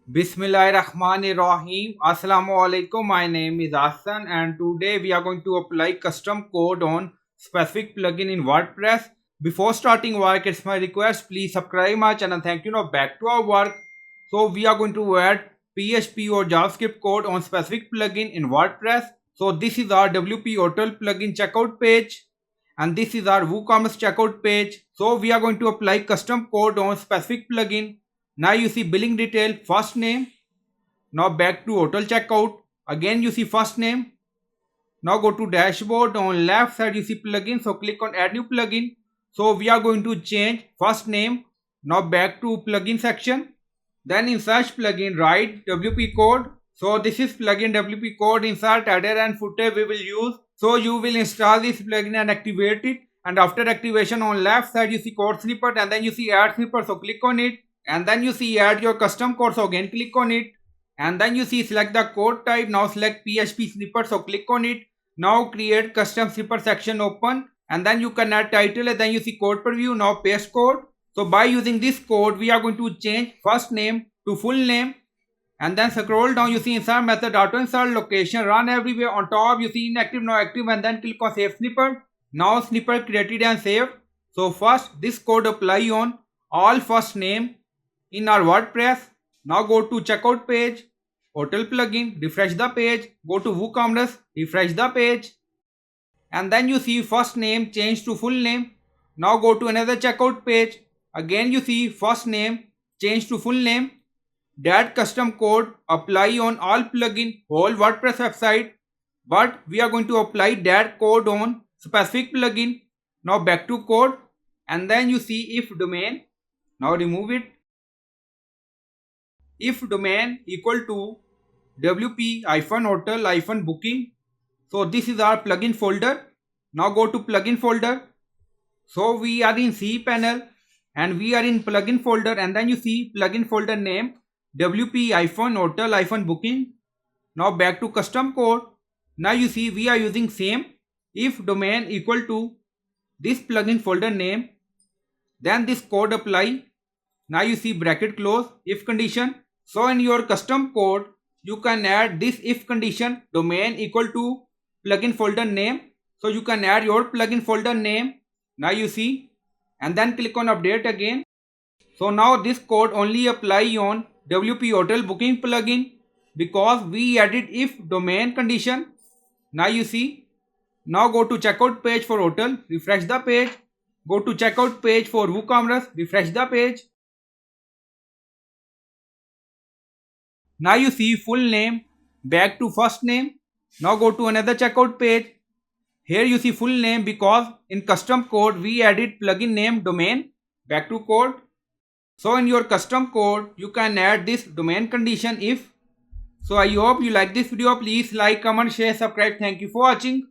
Bismillahirrahmanirrahim. Assalamu alaikum. My name is Hassan and today we are going to apply custom code on specific plugin in WordPress. Before starting work, it's my request, please subscribe my channel. Thank you. Now back to our work. So we are going to add PHP or JavaScript code on specific plugin in WordPress. So this is our WP Hotel plugin checkout page and this is our WooCommerce checkout page. So we are going to apply custom code on specific plugin. Now you see billing detail, first name. Now back to hotel checkout. Again you see first name. Now go to dashboard. On left side you see plugin. So click on add new plugin. So we are going to change first name. Now back to plugin section. Then in search plugin write WP code. So this is plugin WP code. Insert header and footer we will use. So you will install this plugin and activate it. And after activation on left side you see code snippet and then you see add snippet. So click on it. And then you see add your custom code, so again click on it. And then you see select the code type. Now select PHP snippet, so click on it. Now create custom snippet section open. And then you can add title and then you see code preview. Now paste code. So by using this code we are going to change first name to full name. And then scroll down, you see insert method, auto insert location, run everywhere. On top you see inactive, now active, and then click on save snippet. Now snippet created and saved. So first this code apply on all first name in our WordPress. Now go to checkout page, hotel plugin, refresh the page, go to WooCommerce, refresh the page, and then you see first name change to full name. Now go to another checkout page, again you see first name change to full name. That custom code apply on all plugin whole WordPress website, but we are going to apply that code on specific plugin. Now back to code, and then you see if domain. Now remove it. If domain equal to wp-hotel-booking. So this is our plugin folder. Now go to plugin folder. So we are in cPanel and we are in plugin folder, and then you see plugin folder name wp-hotel-booking. Now back to custom code. Now you see we are using same if domain equal to this plugin folder name, then this code apply. Now you see bracket close if condition. So in your custom code you can add this if condition domain equal to plugin folder name. So you can add your plugin folder name. Now you see, and then click on update again. So now this code only apply on WP Hotel booking plugin because we added if domain condition. Now you see, now go to checkout page for hotel, refresh the page. Go to checkout page for WooCommerce, refresh the page. Now you see full name, back to first name. Now go to another checkout page. Here you see full name because in custom code we added plugin name domain. Back to code. So in your custom code you can add this domain condition if. So I hope you like this video. Please like, comment, share, subscribe. Thank you for watching.